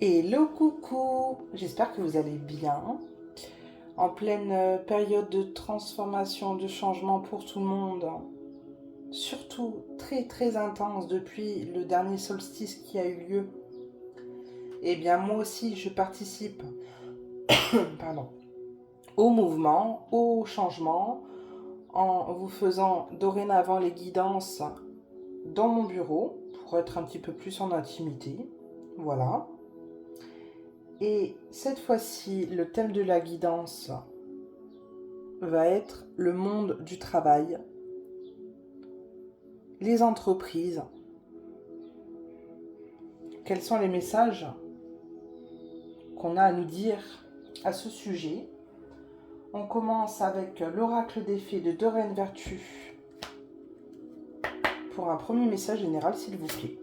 Hello coucou, j'espère que vous allez bien. En pleine période de transformation, de changement pour tout le monde, surtout très très intense depuis le dernier solstice qui a eu lieu. Eh bien moi aussi je participe pardon, au mouvement, au changement, en vous faisant dorénavant les guidances dans mon bureau pour être un petit peu plus en intimité. Voilà. Et cette fois-ci, le thème de la guidance va être le monde du travail, les entreprises. Quels sont les messages qu'on a à nous dire à ce sujet? On commence avec l'oracle des fées de Doreen Vertu pour un premier message général, s'il vous plaît.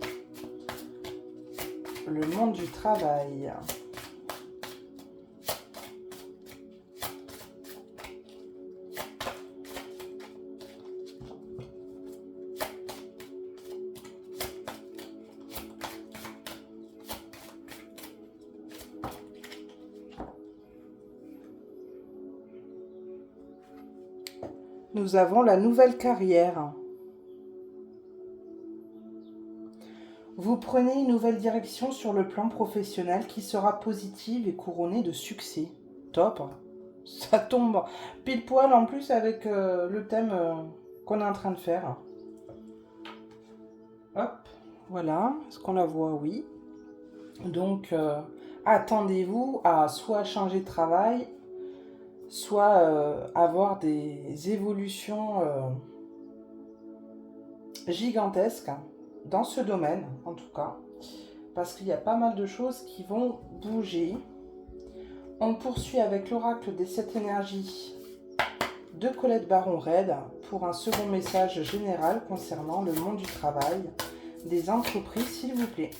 Le monde du travail. Nous avons la nouvelle carrière. Vous prenez une nouvelle direction sur le plan professionnel qui sera positive et couronnée de succès. Top. Ça tombe pile poil en plus avec le thème qu'on est en train de faire. Hop, voilà. Est-ce qu'on la voit? Oui. Donc, attendez-vous à soit changer de travail, soit avoir des évolutions gigantesques dans ce domaine, en tout cas. Parce qu'il y a pas mal de choses qui vont bouger. On poursuit avec l'oracle des 7 énergies de Colette Baron-Red pour un second message général concernant le monde du travail, des entreprises, s'il vous plaît.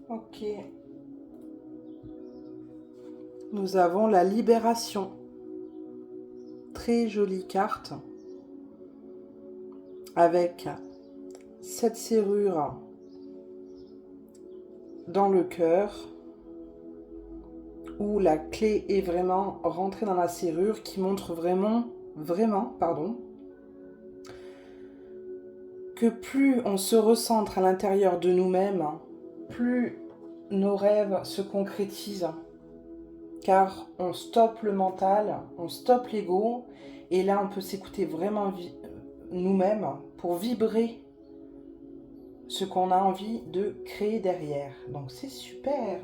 Ok. Nous avons la libération. Très jolie carte. Avec cette serrure dans le cœur. Où la clé est vraiment rentrée dans la serrure qui montre vraiment, que plus on se recentre à l'intérieur de nous-mêmes, plus nos rêves se concrétisent. Car on stoppe le mental, on stoppe l'ego, et là on peut s'écouter vraiment nous-mêmes pour vibrer ce qu'on a envie de créer derrière. Donc c'est super.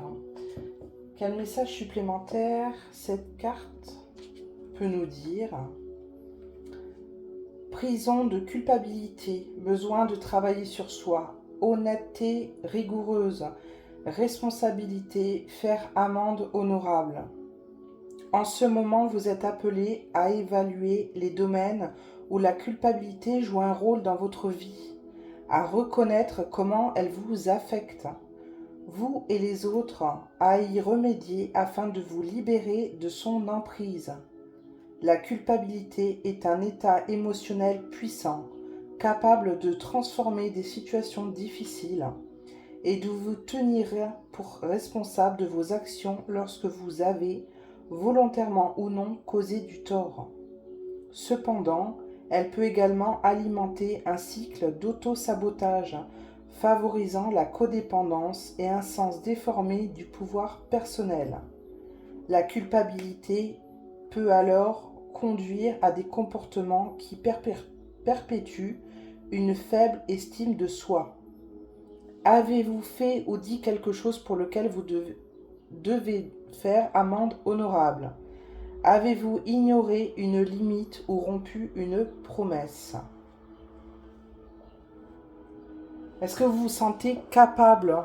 Quel message supplémentaire cette carte peut nous dire? Prison de culpabilité, besoin de travailler sur soi, honnêteté rigoureuse, responsabilité, faire amende honorable. En ce moment, vous êtes appelé à évaluer les domaines où la culpabilité joue un rôle dans votre vie, à reconnaître comment elle vous affecte, vous et les autres, à y remédier afin de vous libérer de son emprise. La culpabilité est un état émotionnel puissant, capable de transformer des situations difficiles et de vous tenir pour responsable de vos actions lorsque vous avez, volontairement ou non, causé du tort. Cependant, elle peut également alimenter un cycle d'auto-sabotage, favorisant la codépendance et un sens déformé du pouvoir personnel. La culpabilité peut alors conduire à des comportements qui perpétuent une faible estime de soi. Avez-vous fait ou dit quelque chose pour lequel vous devez faire amende honorable? Avez-vous ignoré une limite ou rompu une promesse? Est-ce que vous vous sentez capable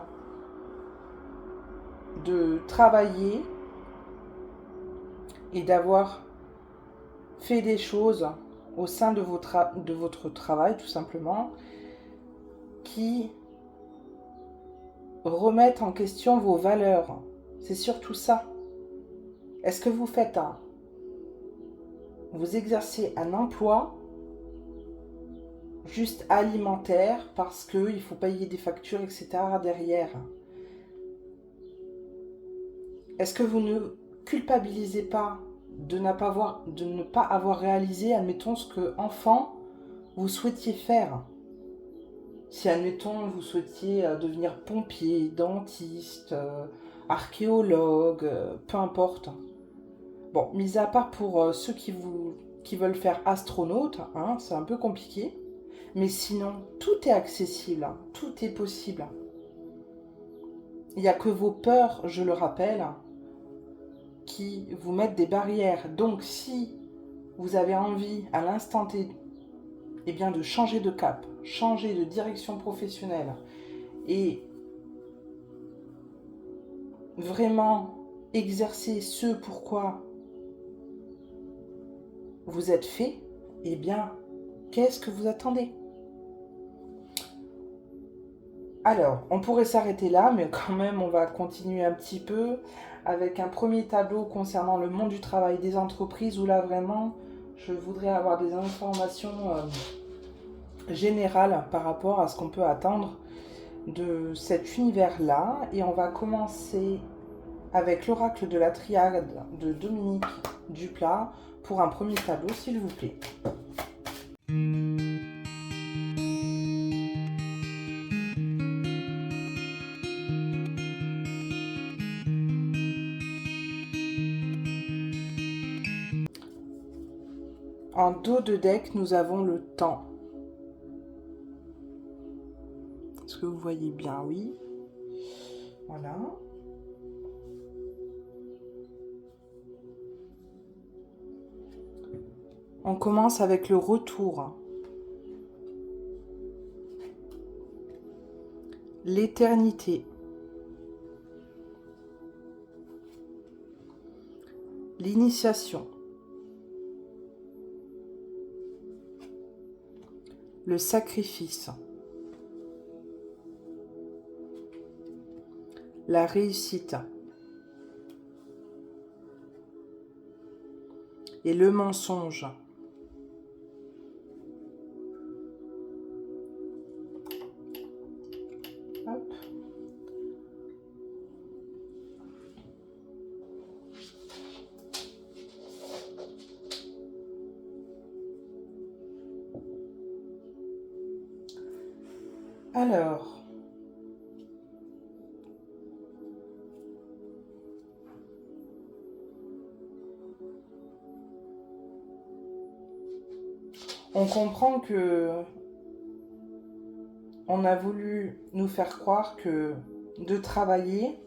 de travailler et d'avoir fait des choses au sein de votre travail, tout simplement, qui remettent en question vos valeurs? C'est surtout ça. Est-ce que vous exercez un emploi juste alimentaire parce qu'il faut payer des factures, etc. derrière? Est-ce que vous ne culpabilisez pas de ne pas avoir réalisé, admettons, ce que enfant vous souhaitiez faire? Si, admettons, vous souhaitiez devenir pompier, dentiste, archéologue, peu importe. Bon, mis à part pour ceux qui veulent faire astronaute, hein, c'est un peu compliqué. Mais sinon, tout est accessible, hein, tout est possible. Il n'y a que vos peurs, je le rappelle, qui vous mettent des barrières. Donc, si vous avez envie à l'instant T, eh bien, de changer de cap, changer de direction professionnelle et vraiment exercer ce pourquoi vous êtes fait, eh bien, qu'est-ce que vous attendez? Alors, on pourrait s'arrêter là, mais quand même, on va continuer un petit peu avec un premier tableau concernant le monde du travail des entreprises, où là, vraiment, je voudrais avoir des informations générales par rapport à ce qu'on peut attendre de cet univers-là. Et on va commencer avec l'oracle de la triade de Dominique Duplat pour un premier tableau, s'il vous plaît. En dos de deck, nous avons le temps. Est-ce que vous voyez bien? Oui. Voilà. On commence avec le retour. L'éternité. L'initiation. Le sacrifice. La réussite. Et le mensonge. Hop. Alors, on comprend que on a voulu nous faire croire que de travailler,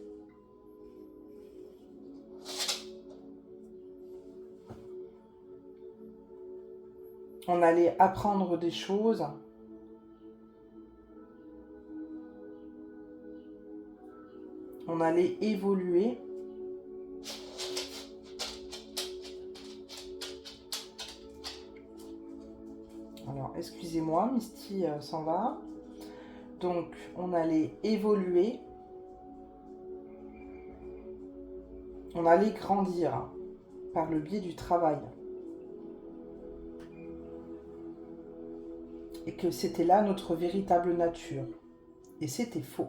on allait apprendre des choses, on allait évoluer. Alors, excusez-moi, Misty s'en va. Donc, on allait évoluer. On allait grandir par le biais du travail. Et que c'était là notre véritable nature. Et c'était faux.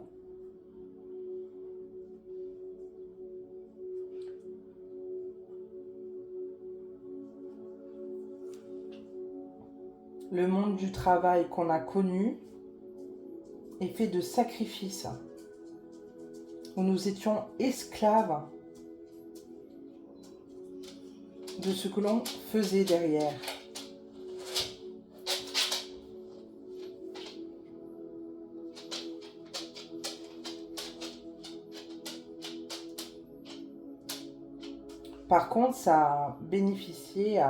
Le monde du travail qu'on a connu est fait de sacrifices, où nous étions esclaves de ce que l'on faisait derrière. Par contre, ça a bénéficié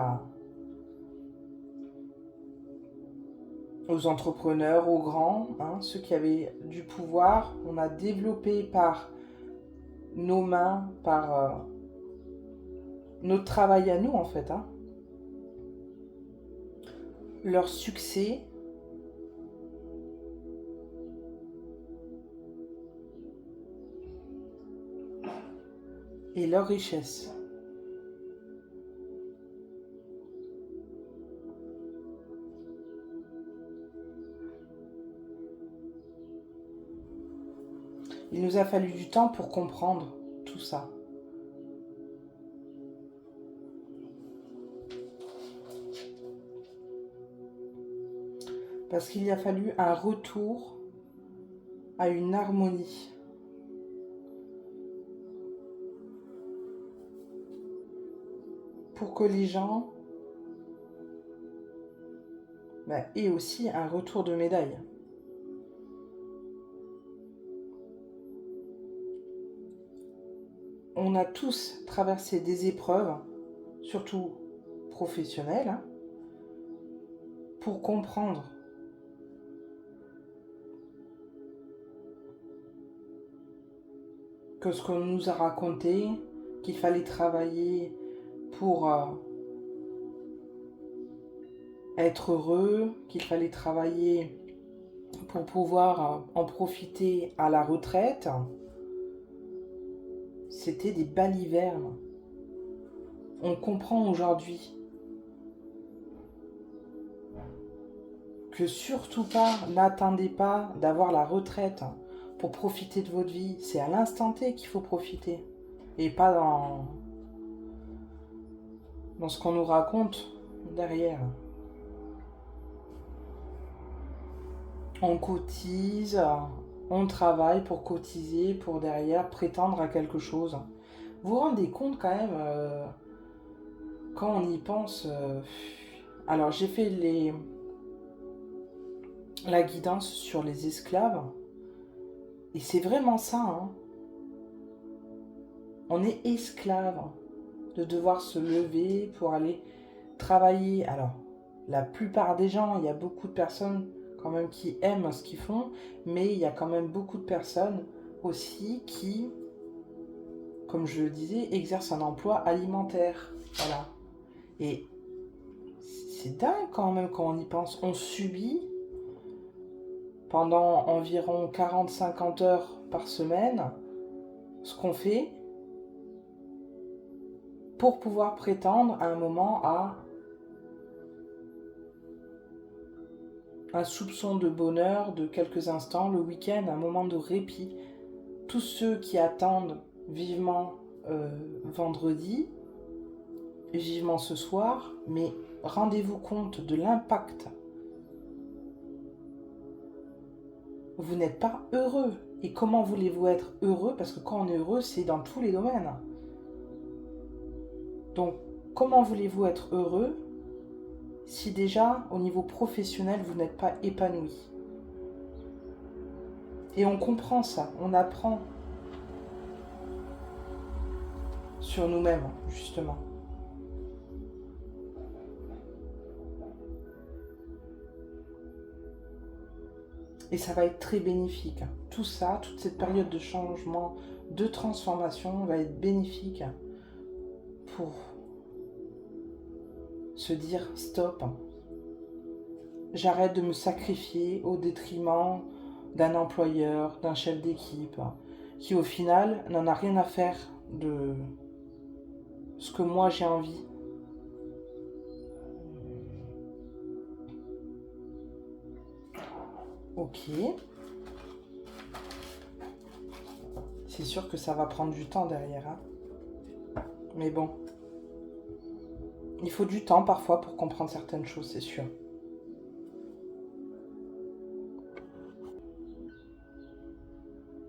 aux entrepreneurs, aux grands, hein, ceux qui avaient du pouvoir. On a développé par nos mains, par notre travail à nous en fait, hein, leur succès et leur richesse. Il nous a fallu du temps pour comprendre tout ça. Parce qu'il y a fallu un retour à une harmonie. Pour que les gens aient aussi un retour de médaille. On a tous traversé des épreuves, surtout professionnelles, hein, pour comprendre que ce qu'on nous a raconté, qu'il fallait travailler pour être heureux, qu'il fallait travailler pour pouvoir en profiter à la retraite, c'était des balivernes. On comprend aujourd'hui que surtout pas, n'attendez pas d'avoir la retraite pour profiter de votre vie. C'est à l'instant T qu'il faut profiter. Et pas dans ce qu'on nous raconte derrière. On cotise, on travaille pour cotiser, pour derrière prétendre à quelque chose. Vous vous rendez compte quand même, quand on y pense... Alors j'ai fait la guidance sur les esclaves. Et c'est vraiment ça, hein. On est esclave de devoir se lever pour aller travailler. Alors, la plupart des gens, il y a beaucoup de personnes quand même qui aiment ce qu'ils font, mais il y a quand même beaucoup de personnes aussi qui, comme je le disais, exercent un emploi alimentaire. Voilà. Et c'est dingue quand même quand on y pense. On subit pendant environ 40-50 heures par semaine ce qu'on fait pour pouvoir prétendre à un moment à un soupçon de bonheur de quelques instants, le week-end, un moment de répit. Tous ceux qui attendent vivement vendredi, vivement ce soir, mais rendez-vous compte de l'impact. Vous n'êtes pas heureux. Et comment voulez-vous être heureux? Parce que quand on est heureux, c'est dans tous les domaines. Donc, comment voulez-vous être heureux si déjà, au niveau professionnel, vous n'êtes pas épanoui? Et on comprend ça, on apprend sur nous-mêmes, justement. Et ça va être très bénéfique. Tout ça, toute cette période de changement, de transformation va être bénéfique pour se dire stop. J'arrête de me sacrifier au détriment d'un employeur, d'un chef d'équipe, qui au final n'en a rien à faire de ce que moi j'ai envie. Ok. C'est sûr que ça va prendre du temps derrière, hein. Mais bon. Il faut du temps parfois pour comprendre certaines choses, c'est sûr.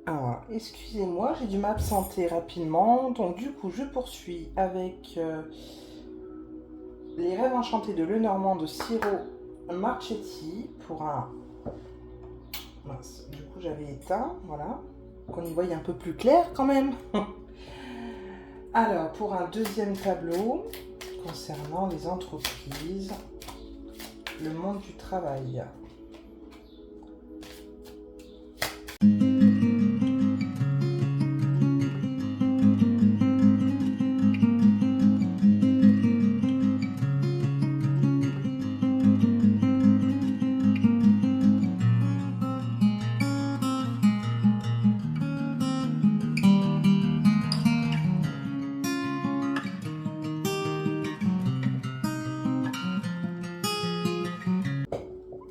Alors, excusez-moi, j'ai dû m'absenter rapidement. Donc du coup, je poursuis avec Les Rêves Enchantés de Lenormand de Ciro Marchetti pour un... Mince, du coup j'avais éteint, voilà. Qu'on y voyait un peu plus clair quand même. Alors, pour un deuxième tableau concernant les entreprises, le monde du travail.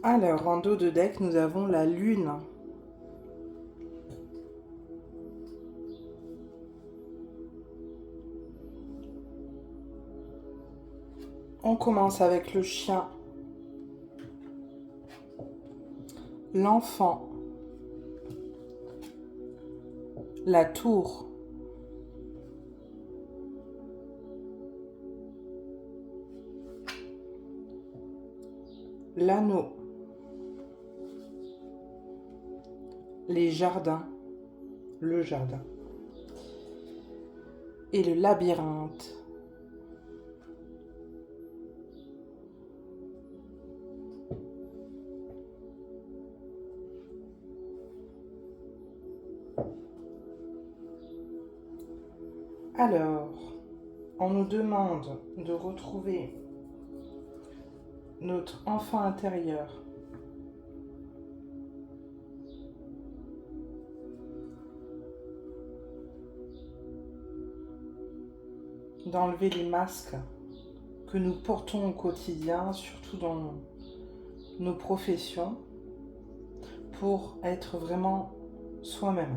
Alors, en dos de deck, nous avons la Lune. On commence avec le chien, l'enfant, la tour, l'anneau, les jardins, le jardin et le labyrinthe. Alors, on nous demande de retrouver notre enfant intérieur. D'enlever les masques que nous portons au quotidien, surtout dans nos professions, pour être vraiment soi-même.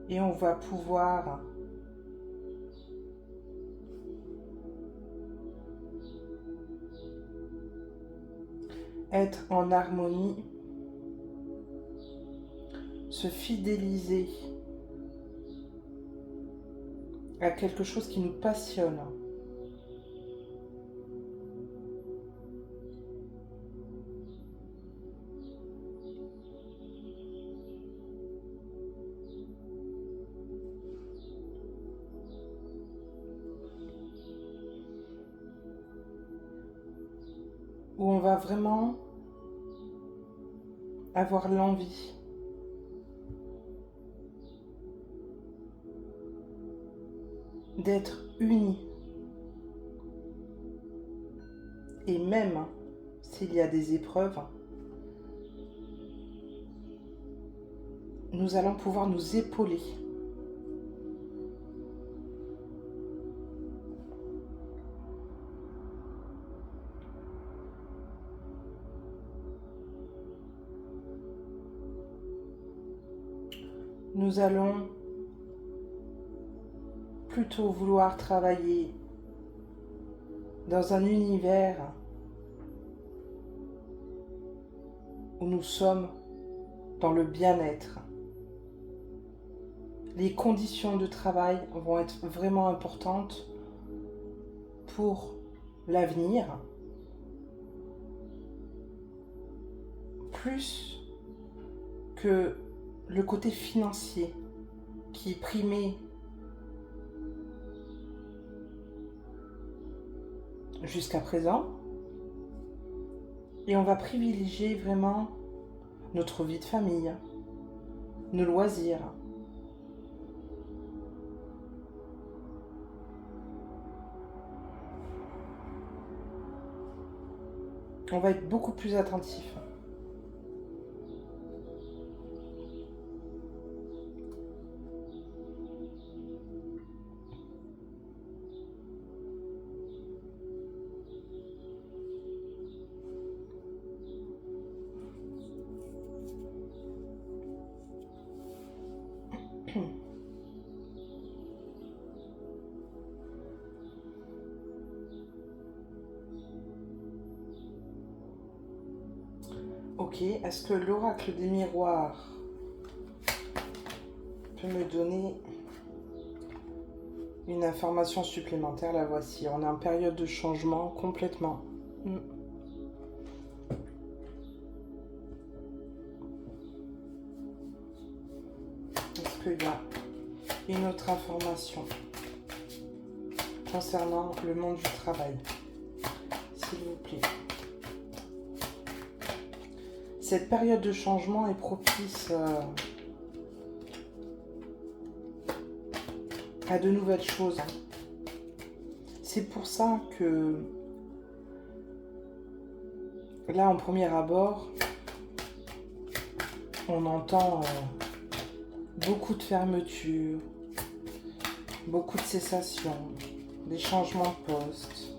Et on va pouvoir être en harmonie, se fidéliser à quelque chose qui nous passionne. Où on va vraiment avoir l'envie d'être unis. Et même s'il y a des épreuves, nous allons pouvoir nous épauler. Nous allons plutôt vouloir travailler dans un univers où nous sommes dans le bien-être. Les conditions de travail vont être vraiment importantes pour l'avenir, plus que le côté financier qui primait jusqu'à présent. Et on va privilégier vraiment notre vie de famille, nos loisirs. On va être beaucoup plus attentif. Ok, est-ce que l'oracle des miroirs peut me donner une information supplémentaire? La voici. On est en période de changement complètement. qu'il y a une autre information concernant le monde du travail, s'il vous plaît. Cette période de changement est propice à de nouvelles choses. C'est pour ça que là, en premier abord, on entend beaucoup de fermetures, beaucoup de cessations, des changements de poste.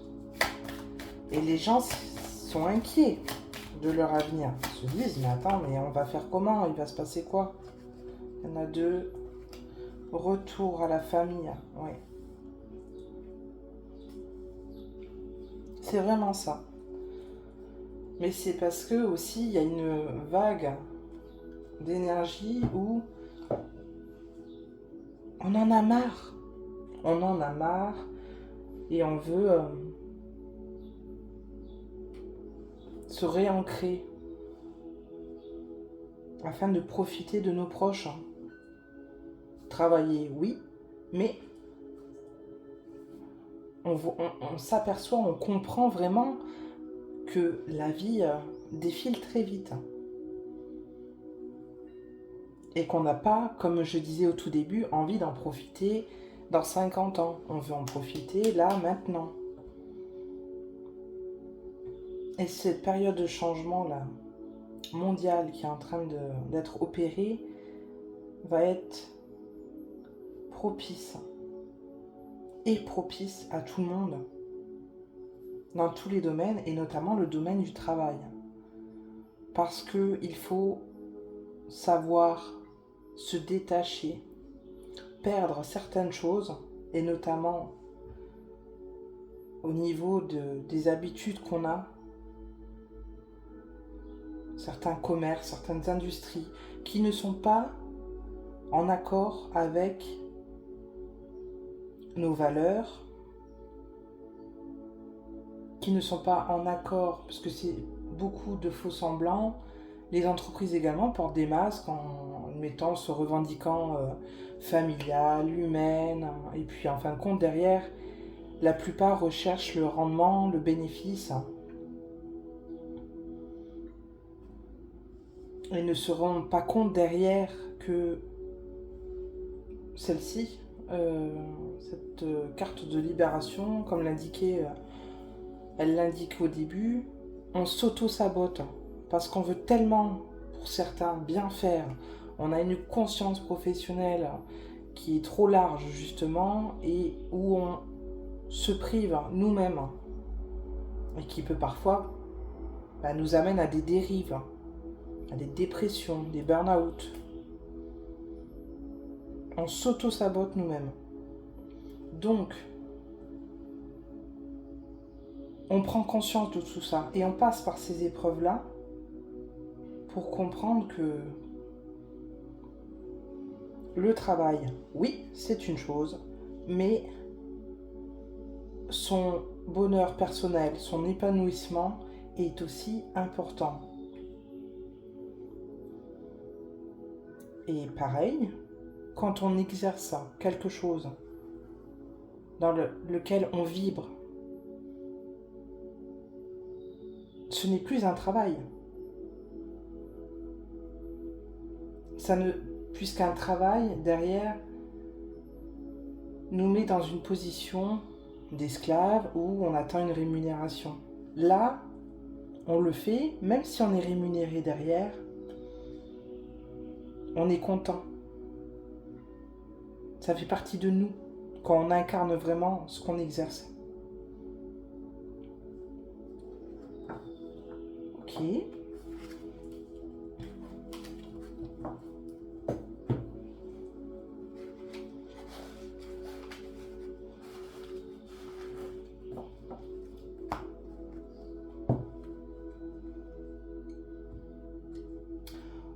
Et les gens sont inquiets de leur avenir. Ils se disent, mais attends, mais on va faire comment? Il va se passer quoi? Il y en a deux. Retour à la famille. Oui. C'est vraiment ça. Mais c'est parce que aussi, il y a une vague d'énergie où on en a marre. On en a marre et on veut se réancrer afin de profiter de nos proches. Travailler, oui, mais on s'aperçoit, on comprend vraiment que la vie défile très vite. Et qu'on n'a pas, comme je disais au tout début, envie d'en profiter dans 50 ans. On veut en profiter là, maintenant. Et cette période de changement là, mondiale qui est en train d'être opérée, va être propice. Et propice à tout le monde. Dans tous les domaines, et notamment le domaine du travail. Parce qu'il faut savoir se détacher, perdre certaines choses, et notamment au niveau des habitudes qu'on a, certains commerces, certaines industries, qui ne sont pas en accord avec nos valeurs, qui ne sont pas en accord, parce que c'est beaucoup de faux semblants. Les entreprises également portent des masques en mettant, se revendiquant familiales, humaines, et puis en fin de compte derrière, la plupart recherchent le rendement, le bénéfice, et ne se rendent pas compte derrière que celle-ci, cette carte de libération, comme elle l'indique au début, on s'auto-sabote parce qu'on veut tellement, pour certains, bien faire. On a une conscience professionnelle qui est trop large justement et où on se prive nous-mêmes et qui peut parfois nous amène à des dérives, à des dépressions, des burn-out. On s'auto-sabote nous-mêmes. Donc, on prend conscience de tout ça et on passe par ces épreuves-là pour comprendre que le travail, oui, c'est une chose, mais son bonheur personnel, son épanouissement est aussi important. Et pareil, quand on exerce quelque chose dans lequel on vibre, ce n'est plus un travail. Puisqu'un travail, derrière, nous met dans une position d'esclave où on attend une rémunération. Là, on le fait, même si on est rémunéré derrière, on est content. Ça fait partie de nous, quand on incarne vraiment ce qu'on exerce. Ok.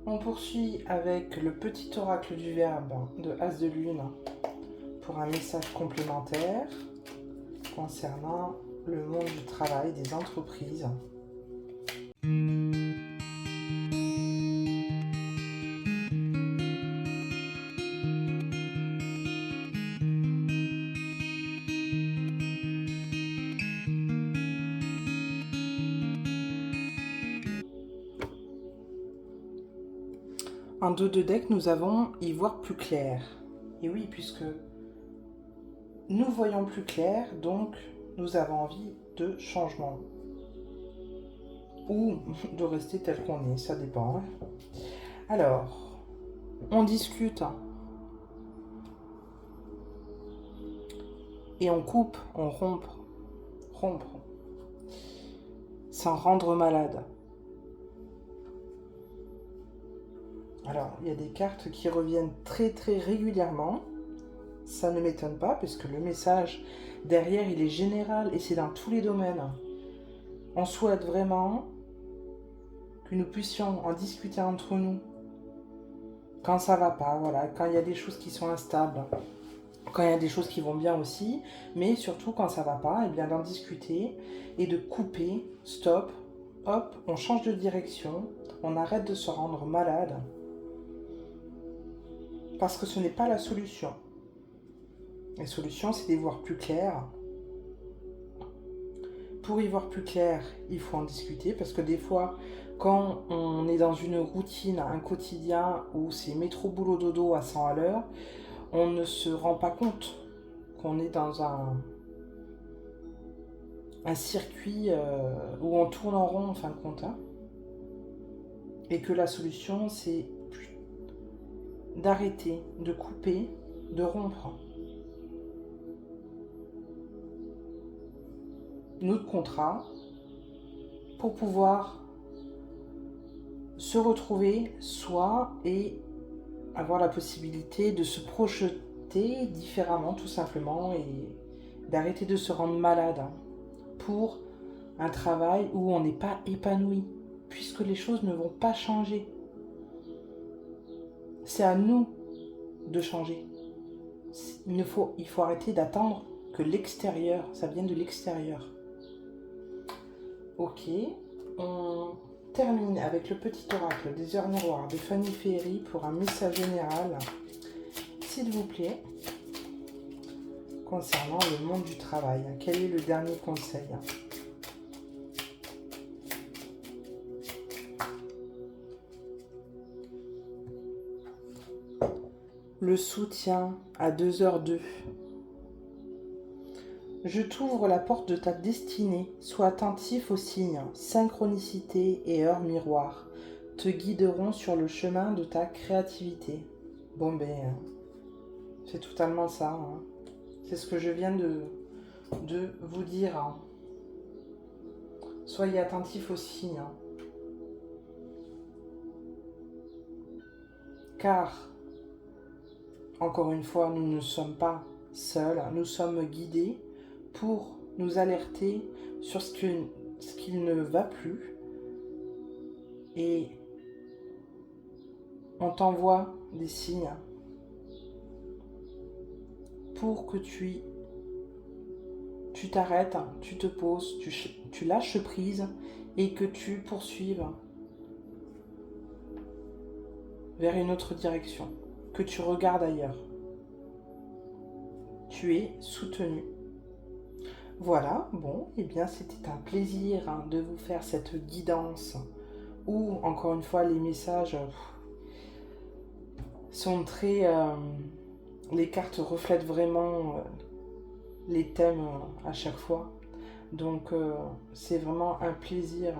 On poursuit avec le petit oracle du verbe de As de Lune pour un message complémentaire concernant le monde du travail, des entreprises. En dos de deck, nous avons y voir plus clair. Et oui, puisque nous voyons plus clair, donc nous avons envie de changement. Ou de rester tel qu'on est, ça dépend. Alors, on discute. Et on coupe, on rompt. Rompre. Sans rendre malade. Alors, il y a des cartes qui reviennent très très régulièrement. Ça ne m'étonne pas, puisque le message derrière, il est général et c'est dans tous les domaines. On souhaite vraiment que nous puissions en discuter entre nous quand ça va pas, voilà, quand il y a des choses qui sont instables, quand il y a des choses qui vont bien aussi, mais surtout quand ça va pas, et bien d'en discuter et de couper, stop, hop, on change de direction, on arrête de se rendre malade, parce que ce n'est pas la solution. La solution, c'est d'y voir plus clair. Pour y voir plus clair, il faut en discuter, parce que des fois, quand on est dans une routine, un quotidien où c'est métro boulot dodo à 100 à l'heure, on ne se rend pas compte qu'on est dans un circuit où on tourne en rond en fin de compte. Et que la solution, c'est d'arrêter, de couper, de rompre. Notre contrat pour pouvoir se retrouver soi et avoir la possibilité de se projeter différemment tout simplement et d'arrêter de se rendre malade pour un travail où on n'est pas épanoui puisque les choses ne vont pas changer. C'est à nous de changer. Il faut arrêter d'attendre que l'extérieur, ça vienne de l'extérieur. Ok, on termine avec le petit oracle des heures miroirs de Fanny Ferry pour un message général, s'il vous plaît, concernant le monde du travail. Quel est le dernier conseil ? Le soutien à 2h02. Je t'ouvre la porte de ta destinée, sois attentif aux signes, synchronicité et heures miroirs te guideront sur le chemin de ta créativité. Bon ben, c'est totalement ça. Hein. C'est ce que je viens de vous dire. Hein. Soyez attentifs aux signes. Hein. Car, encore une fois, nous ne sommes pas seuls, nous sommes guidés pour nous alerter sur ce qui ne va plus. Et on t'envoie des signes pour que tu t'arrêtes, tu te poses, tu lâches prise et que tu poursuives vers une autre direction, que tu regardes ailleurs. Tu es soutenu. Voilà, bon, et bien c'était un plaisir de vous faire cette guidance où, encore une fois, les messages sont très... les cartes reflètent vraiment les thèmes à chaque fois. Donc, c'est vraiment un plaisir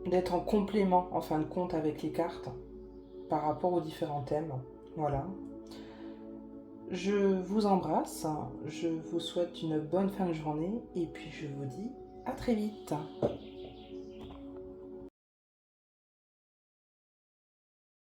d'être en complément, en fin de compte, avec les cartes par rapport aux différents thèmes. Voilà. Je vous embrasse, je vous souhaite une bonne fin de journée et puis je vous dis à très vite.